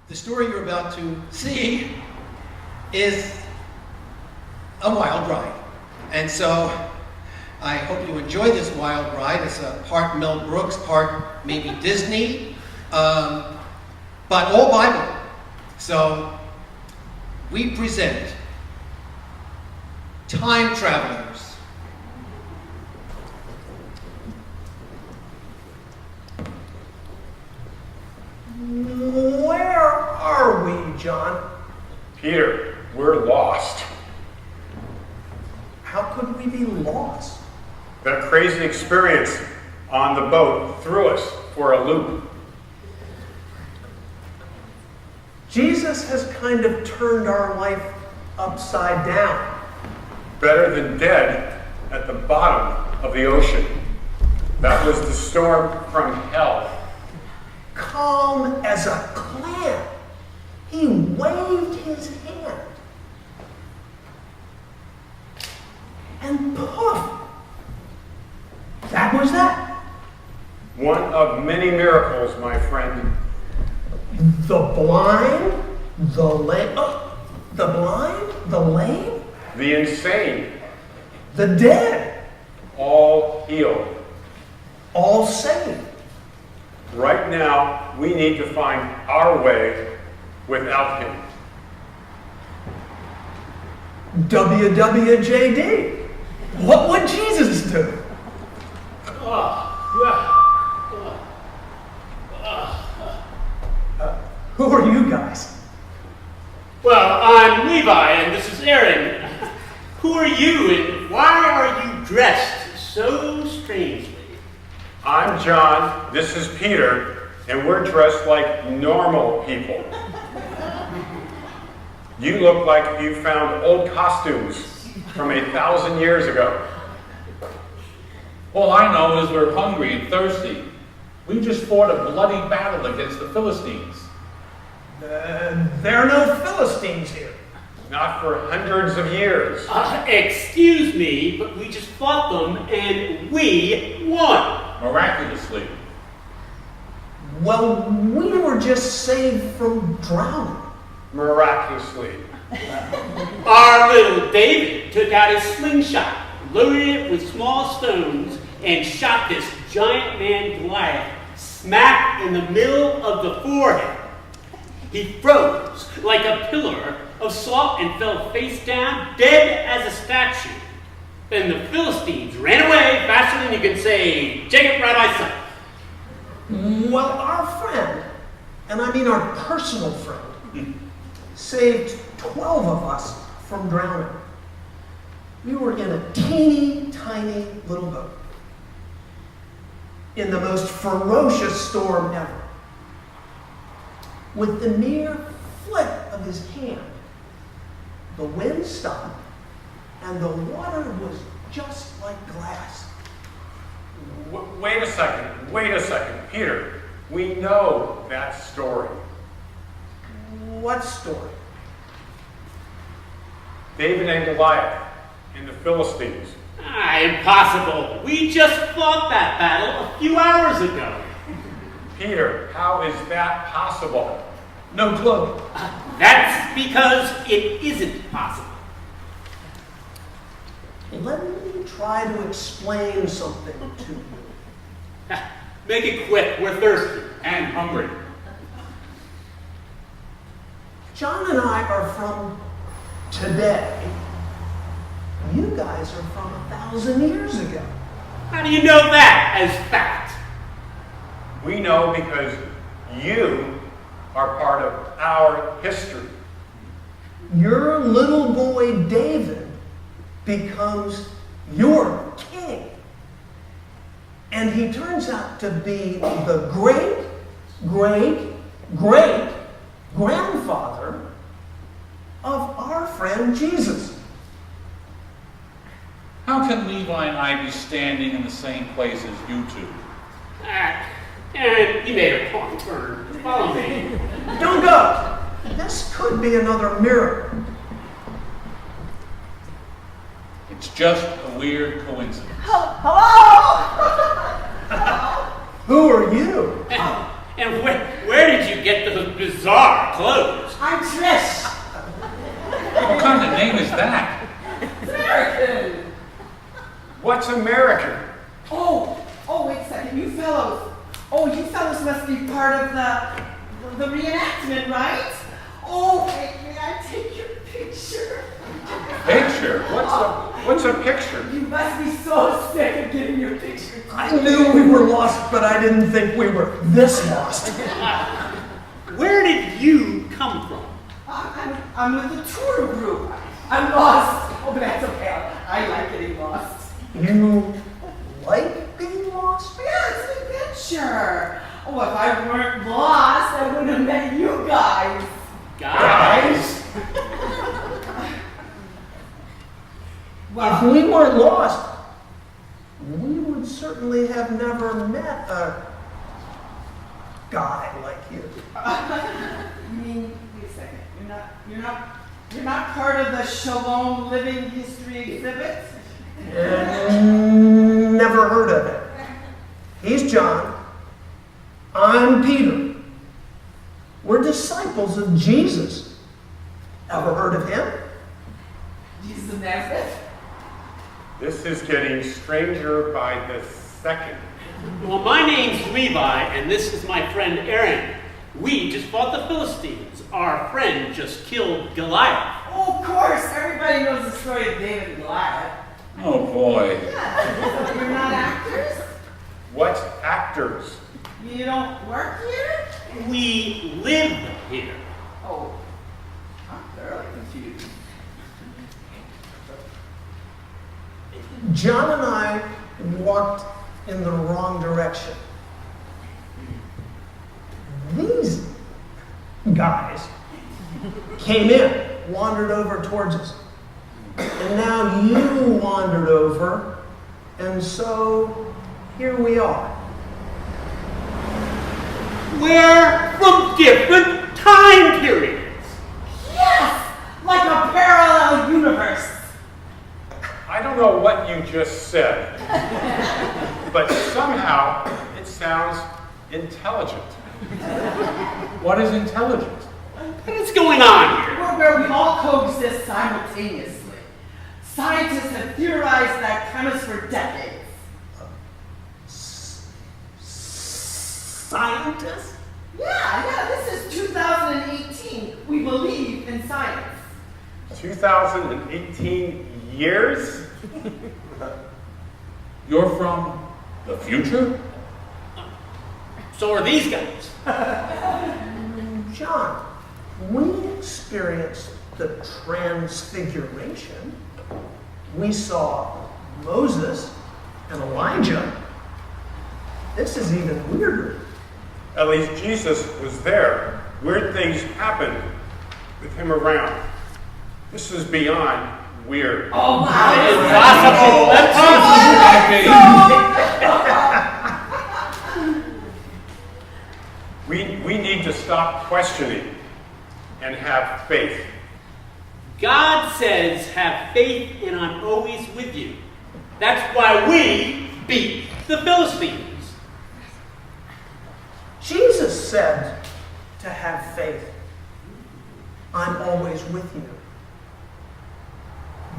The story you're about to see is a wild ride. And so I hope you enjoy this wild ride. It's a part Mel Brooks, part maybe Disney, but all Bible. So we present Time Travelers. Where are we, John? Peter, we're lost. How could we be lost? That crazy experience on the boat threw us for a loop. Jesus has kind of turned our life upside down. Better than dead at the bottom of the ocean. That was the storm from hell. Calm as a clam. He waved his hand. And poof! That was that. One of many miracles, my friend. The blind, the lame, the blind, the lame, The insane, the dead, all healed. all saved. Right now, we need to find our way without him. WWJD. What would Jesus do? Who are you guys? Well, I'm Levi, and this is Aaron. Who are you, and why are you dressed so strangely? I'm John, this is Peter, and we're dressed like normal people. You look like you found old costumes from 1,000 years ago. All I know is we're hungry and thirsty. We just fought a bloody battle against the Philistines. There are no Philistines here. Not for hundreds of years. Excuse me, but we just fought them, and we won. Miraculously. Well, we were just saved from drowning. Miraculously. Our little David took out his slingshot, loaded it with small stones, and shot this giant man Goliath smack in the middle of the forehead. He froze like a pillar of salt and fell face down, dead as a statue. Then the Philistines ran away faster than you can say, Jacob, Rabbi, son. Well, our friend, and I mean our personal friend, saved 12 of us from drowning. We were in a teeny tiny little boat in the most ferocious storm ever. With the mere flick of his hand, the wind stopped and the water was just like glass. Wait a second, Peter. We know that story. What story? David and Goliath and the Philistines. Impossible. We just fought that battle a few hours ago. Peter, how is that possible? No clue. That's because it isn't possible. Let me try to explain something to you. Make it quick. We're thirsty. And hungry. John and I are from today. You guys are from 1,000 years ago. How do you know that as fact? We know because you are part of our history. Your little boy David becomes your king. And he turns out to be the great, great, great grandfather of our friend Jesus. How can Levi and I be standing in the same place as you two? And you made a wrong turn. Follow me. Don't go. This could be another miracle. It's just a weird coincidence. Who are you? And where did you get those bizarre are closed. I'm Trish. What kind of name is that? It's American. What's American? Oh, wait a second. You fellows must be part of the reenactment, right? Oh, may I take your picture? Picture? What's a picture? You must be so sick of getting your picture. I knew we were lost, but I didn't think we were this lost. Where did you come from? I'm with the tour group. I'm lost. Oh, but that's okay. I like getting lost. You like being lost? Yeah, it's an adventure. Oh, if I weren't lost, I wouldn't have met you guys. Guys? If we weren't lost, we would certainly have never met a guy like you. You mean, wait a second, you're not part of the Shalom Living History exhibit? Never heard of it. He's John. I'm Peter. We're disciples of Jesus. Ever heard of him? Jesus of Nazareth? This is getting stranger by the second. Well, my name's Levi, and this is my friend Aaron. We just fought the Philistines. Our friend just killed Goliath. Oh, of course, everybody knows the story of David and Goliath. Oh boy. Yeah, so you're not actors? What actors? You don't work here? We live here. Oh, I'm thoroughly confused. John and I walked in the wrong direction. These guys came in, wandered over towards us. And now you wandered over, and so here we are. We're from different time periods. Yes! Like a parallel universe. I don't know what you just said, but somehow it sounds intelligent. What is intelligent? What's going on here? We're where we all coexist simultaneously. Scientists have theorized that premise for decades. Scientists? Yeah, this is 2018. We believe in science. 2018 years? You're from the future? So are these guys. John, we experienced the transfiguration. We saw Moses and Elijah. This is even weirder. At least Jesus was there. Weird things happened with him around. This is beyond weird. Oh, Impossible! We need to stop questioning and have faith. God says, have faith and I'm always with you. That's why we beat the Philistines. Jesus said to have faith. I'm always with you.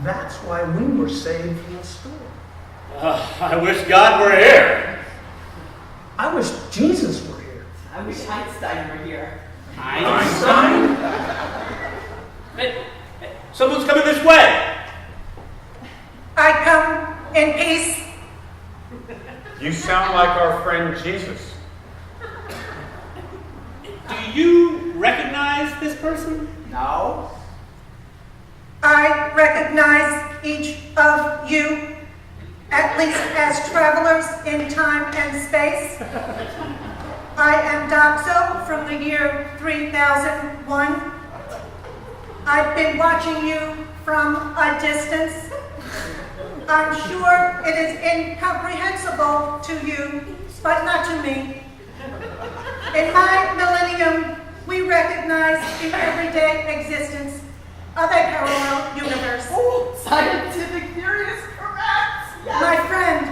That's why we were saved from the storm. I wish God were here. I wish Jesus were here. I wish Einstein were here. Einstein? Hey, someone's coming this way. I come in peace. You sound like our friend Jesus. Do you recognize this person? No. I recognize each of you, at least as travelers in time and space. I am Doxo from the year 3001. I've been watching you from a distance. I'm sure it is incomprehensible to you, but not to me. In my millennium, we recognize the everyday existence of a parallel universe. Oh, scientific theory is correct. Yes.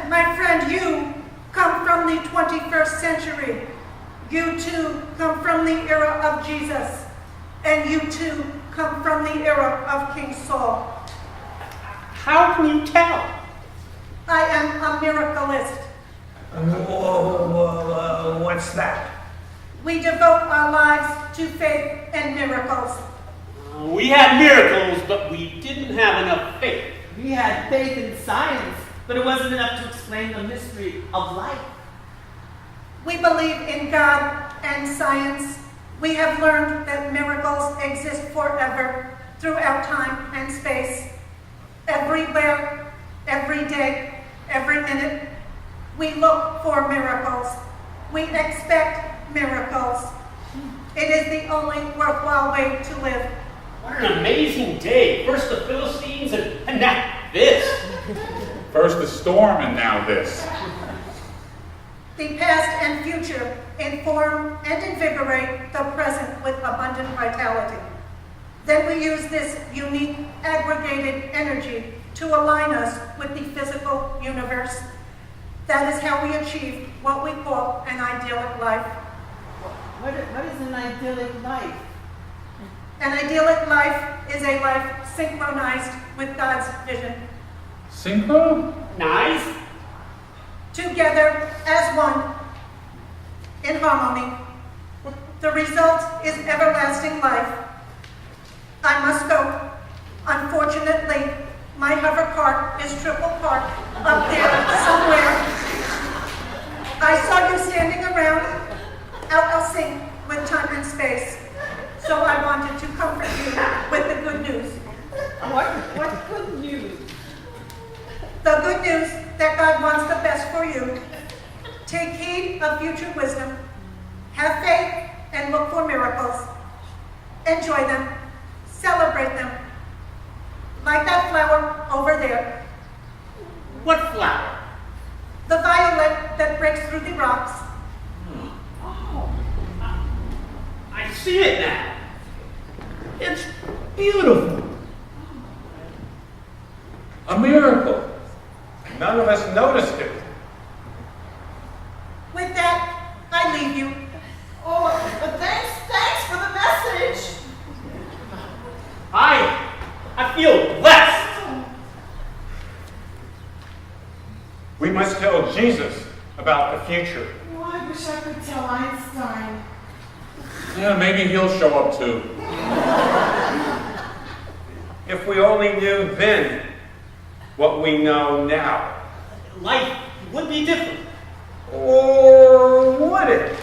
My friend, you come from the 21st century. You too come from the era of Jesus. and you too come from the era of King Saul. How can you tell? I am a miracleist. Whoa, what's that? We devote our lives to faith and miracles. We had miracles, but we didn't have enough faith. We had faith in science, but it wasn't enough to explain the mystery of life. We believe in God and science. We have learned that miracles exist forever throughout time and space. Everywhere, every day, every minute, we look for miracles. We expect miracles. It is the only worthwhile way to live. What an amazing day. First the Philistines and now this. First the storm and now this. The past and future inform and invigorate the present with abundant vitality. Then we use this unique aggregated energy to align us with the physical universe. That is how we achieve what we call an idyllic life. What is an idyllic life? An idyllic life is a life synchronized with God's vision. Synchro? Nice. Together as one, in harmony. The result is everlasting life. I must go. Unfortunately, my hover cart is triple parked up there somewhere. I saw you standing around, out of sync with time and space. So I wanted to comfort you with the good news. What good news? The good news that God wants the best for you. Take heed of future wisdom. Have faith and look for miracles. Enjoy them. Celebrate them. Like that flower over there. What flower? The violet that breaks through the rocks. Oh, I see it now. It's beautiful. A miracle. None of us noticed it. With that, I leave you. Oh, but thanks for the message. I feel blessed. We must tell Jesus about the future. Oh, I wish I could tell Einstein. Yeah, maybe he'll show up too. If we only knew then what we know now. Life would be different. Or would it?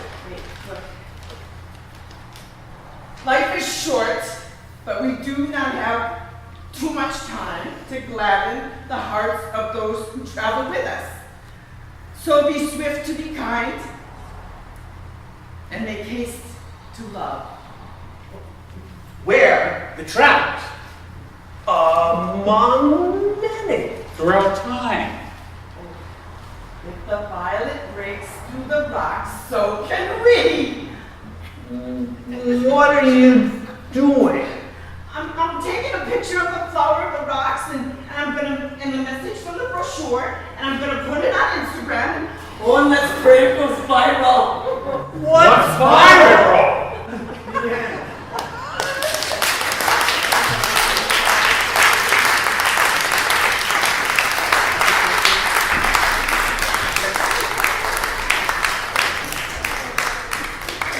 Life is short, but we do not have too much time to gladden the hearts of those who travel with us. So be swift to be kind and make haste to love. Where the travelers? Among many. Throughout time. If the violet breaks through the rocks, so can we. What are you doing? I'm taking a picture of the flower of the rocks and the message from the brochure, and I'm gonna put it on Instagram. And let's pray it goes viral. What's viral?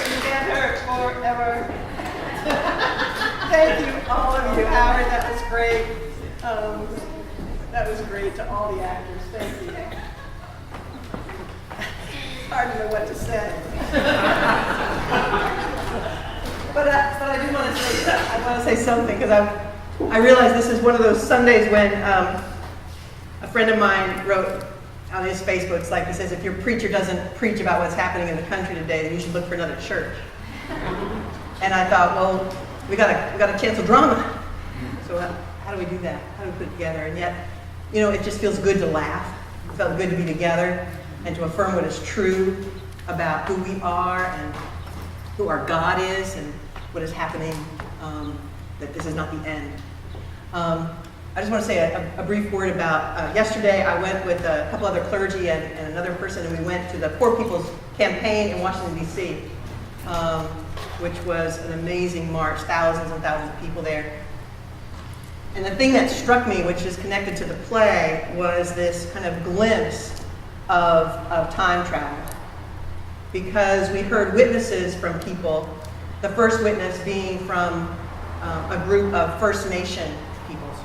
Together forever. Thank you, all of you. Howard, that was great. That was great to all the actors. Thank you. Hard to know what to say. But I do want to say something because I realize this is one of those Sundays when a friend of mine wrote on his Facebook, it's like he says, if your preacher doesn't preach about what's happening in the country today, then you should look for another church. And I thought, well, we got to Chancel drama. So how do we do that? How do we put it together? And yet, you know, it just feels good to laugh. It felt good to be together and to affirm what is true about who we are and who our God is and what is happening, that this is not the end. I just want to say a brief word about, yesterday I went with a couple other clergy and another person, and we went to the Poor People's Campaign in Washington, D.C. which was an amazing march, thousands and thousands of people there. And the thing that struck me, which is connected to the play, was this kind of glimpse of time travel. Because we heard witnesses from people, the first witness being from a group of First Nation peoples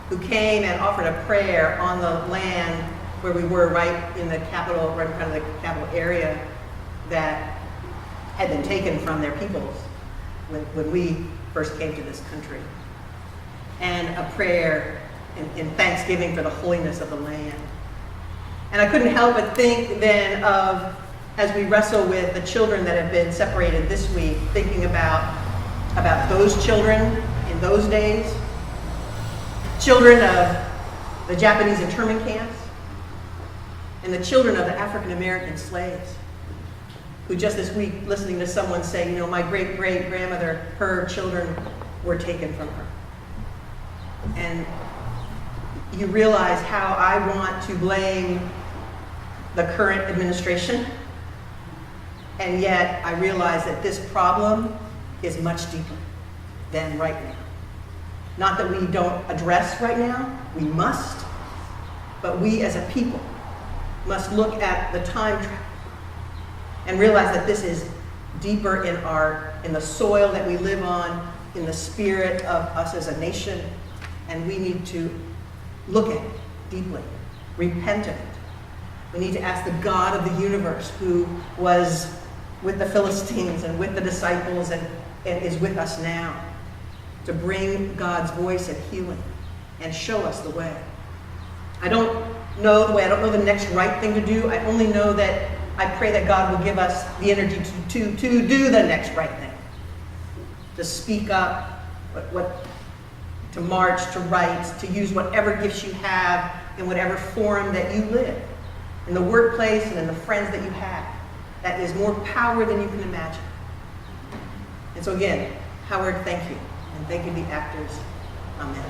who came and offered a prayer on the land where we were, right in the capital, right in front of the capital area that had been taken from their peoples when we first came to this country. And a prayer in thanksgiving for the holiness of the land. And I couldn't help but think then of, as we wrestle with the children that have been separated this week, thinking about those children in those days, children of the Japanese internment camps, and the children of the African American slaves, who just this week, listening to someone say, you know, my great-great-grandmother, her children were taken from her. And you realize how I want to blame the current administration, and yet I realize that this problem is much deeper than right now. Not that we don't address right now, we must, but we as a people must look at the time travel and realize that this is deeper in the soil that we live on, in the spirit of us as a nation, and we need to look at it deeply, repent of it. We need to ask the God of the universe, who was with the Philistines and with the disciples and is with us now, to bring God's voice of healing and show us the way. I don't know the way, I don't know the next right thing to do. I only know that I pray that God will give us the energy to do the next right thing, to speak up, to march, to write, to use whatever gifts you have in whatever forum that you live, in the workplace and in the friends that you have. That is more power than you can imagine. And so again, Howard, thank you. And thank you to the actors. Amen.